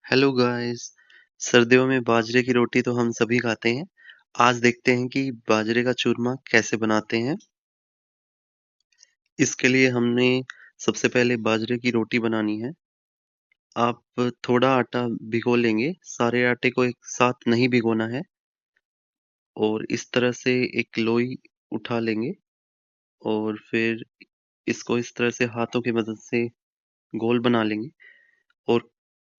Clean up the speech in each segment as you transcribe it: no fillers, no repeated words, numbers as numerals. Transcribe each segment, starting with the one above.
Hello guys. सर्दियों में बाजरे की रोटी तो हम सभी खाते हैं। आज देखते हैं कि बाजरे का चूरमा कैसे बनाते हैं। इसके लिए हमने सबसे पहले बाजरे की रोटी बनानी है। आप थोड़ा आटा भिगो लेंगे, सारे आटे को एक साथ नहीं भिगोना है। और इस तरह से एक लोई उठा लेंगे और फिर इसको इस तरह से हाथों की मदद से गोल बना लेंगे। और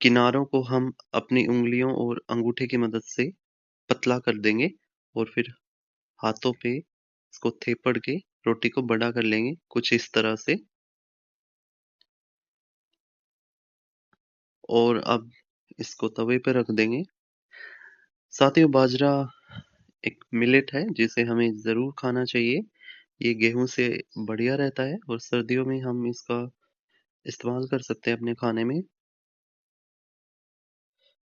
किनारों को हम अपनी उंगलियों और अंगूठे की मदद से पतला कर देंगे और फिर हाथों पे इसको थेपड़ के रोटी को बड़ा कर लेंगे कुछ इस तरह से। और अब इसको तवे पे रख देंगे। साथियों, बाजरा एक मिलेट है जिसे हमें ज़रूर खाना चाहिए। ये गेहूं से बढ़िया रहता है और सर्दियों में हम इसका इस्तेमाल कर सकते हैं अपने खाने में।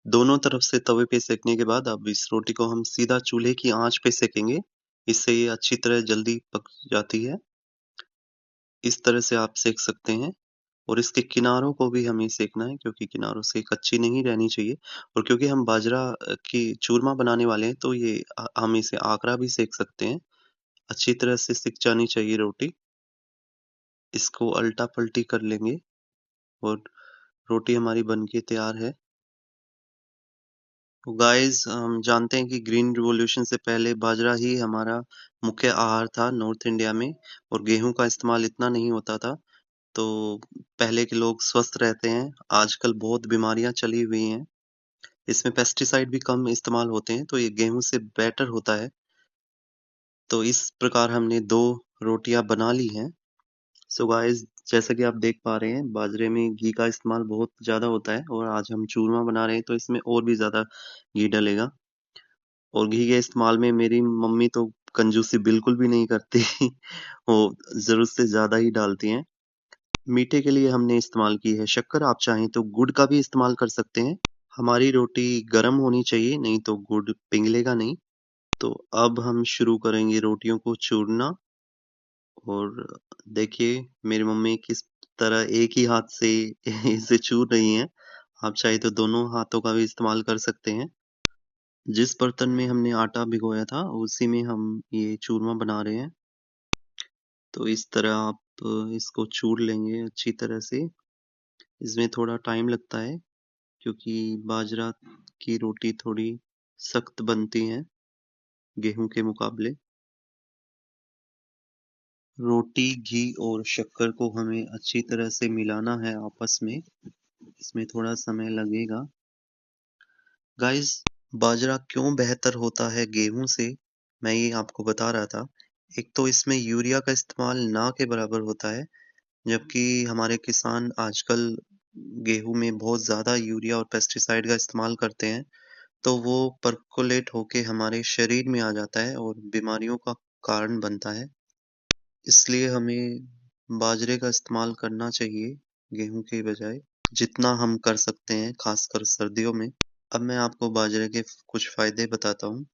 दोनों तरफ से तवे पे सेकने के बाद अब इस रोटी को हम सीधा चूल्हे की आंच पे सेकेंगे। इससे ये अच्छी तरह जल्दी पक जाती है। इस तरह से आप सेक सकते हैं। और इसके किनारों को भी हमें सेकना है क्योंकि किनारों से कच्ची नहीं रहनी चाहिए। और क्योंकि हम बाजरा की चूरमा बनाने वाले हैं तो ये हम इसे आकरा भी सेक सकते हैं। अच्छी तरह से सिक जानी चाहिए रोटी। इसको अल्टा-पल्टी कर लेंगे और रोटी हमारी बनके तैयार है। तो गाइस, हम जानते हैं कि ग्रीन रिवॉल्यूशन से पहले बाजरा ही हमारा मुख्य आहार था नॉर्थ इंडिया में। और गेहूं का इस्तेमाल इतना नहीं होता था। तो पहले के लोग स्वस्थ रहते हैं। आजकल बहुत बीमारियां चली हुई हैं। इसमें पेस्टिसाइड भी कम इस्तेमाल होते हैं तो ये गेहूं से बेटर होता है। तो इस प्रकार हमने 2 रोटियां बना ली हैं। सो गाइस, जैसा कि आप देख पा रहे हैं बाजरे में घी का इस्तेमाल बहुत ज़्यादा होता है और आज हम चूरमा बना रहे हैं तो इसमें और भी ज़्यादा घी डलेगा। और घी के इस्तेमाल में मेरी मम्मी तो कंजूसी बिल्कुल भी नहीं करती। वो ज़रूरत से ज़्यादा ही डालती हैं। मीठे के लिए हमने इस्तेमाल की है शक्कर। आप चाहें तो गुड़ का भी इस्तेमाल कर सकते हैं। हमारी रोटी गर्म होनी चाहिए, नहीं तो गुड़ पिघलेगा नहीं। तो अब हम शुरू करेंगे रोटियों को चूरना। और देखिए मेरी मम्मी किस तरह एक ही हाथ से इसे चूर रही हैं। आप चाहे तो दोनों हाथों का भी इस्तेमाल कर सकते हैं। जिस बर्तन में हमने आटा भिगोया था उसी में हम ये चूरमा बना रहे हैं। तो इस तरह आप इसको चूर लेंगे अच्छी तरह से। इसमें थोड़ा टाइम लगता है क्योंकि बाजरा की रोटी थोड़ी सख्त बनती है गेहूं के मुकाबले। रोटी, घी और शक्कर को हमें अच्छी तरह से मिलाना है आपस में। इसमें थोड़ा समय लगेगा। गाइस, बाजरा क्यों बेहतर होता है गेहूं से, मैं ये आपको बता रहा था। एक तो इसमें यूरिया का इस्तेमाल ना के बराबर होता है, जबकि हमारे किसान आजकल गेहूं में बहुत ज़्यादा यूरिया और पेस्टिसाइड का इस्तेमाल करते हैं। तो वो परकोलेट होके हमारे शरीर में आ जाता है और बीमारियों का कारण बनता है। इसलिए हमें बाजरे का इस्तेमाल करना चाहिए गेहूं के बजाय, जितना हम कर सकते हैं खासकर सर्दियों में। अब मैं आपको बाजरे के कुछ फायदे बताता हूँ।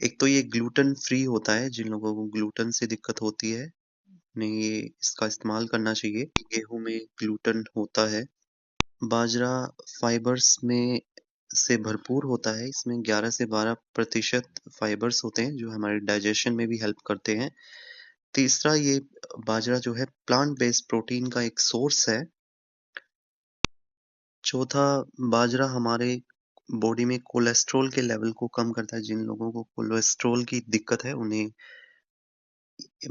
एक तो ये ग्लूटेन फ्री होता है। जिन लोगों को ग्लूटेन से दिक्कत होती है उन्हें ये इसका इस्तेमाल करना चाहिए। गेहूं में ग्लूटेन होता है। बाजरा फाइबर्स में से भरपूर होता है। इसमें 11 से 12% फाइबर्स होते हैं जो हमारे डाइजेशन में भी हेल्प करते हैं। तीसरा, ये बाजरा जो है प्लांट बेस्ड प्रोटीन का एक सोर्स है। चौथा, बाजरा हमारे बॉडी में कोलेस्ट्रॉल के लेवल को कम करता है। जिन लोगों को कोलेस्ट्रॉल की दिक्कत है उन्हें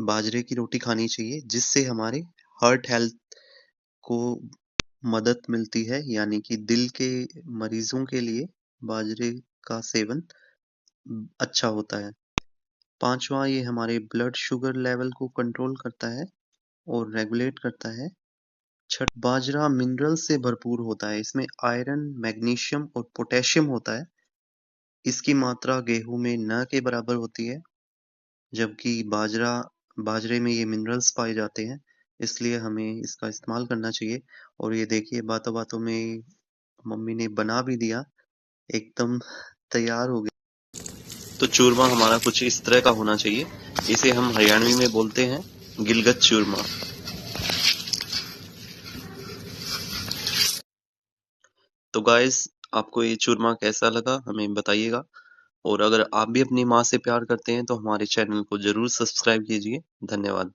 बाजरे की रोटी खानी चाहिए, जिससे हमारे हार्ट हेल्थ को मदद मिलती है। यानी कि दिल के मरीजों के लिए बाजरे का सेवन अच्छा होता है। पांचवा, ये हमारे ब्लड शुगर लेवल को कंट्रोल करता है और रेगुलेट करता है। छठ, बाजरा मिनरल से भरपूर होता है। इसमें आयरन, मैग्नीशियम और पोटेशियम होता है। इसकी मात्रा गेहूं में न के बराबर होती है, जबकि बाजरे में ये मिनरल्स पाए जाते हैं। इसलिए हमें इसका इस्तेमाल करना चाहिए। और ये देखिए बातों बातों में मम्मी ने बना भी दिया, एकदम तैयार हो गया। तो चूरमा हमारा कुछ इस तरह का होना चाहिए। इसे हम हरियाणवी में बोलते हैं गिलगत चूरमा। तो गाइस, आपको ये चूरमा कैसा लगा हमें बताइएगा और अगर आप भी अपनी माँ से प्यार करते हैं तो हमारे चैनल को ज़रूर सब्सक्राइब कीजिए। धन्यवाद।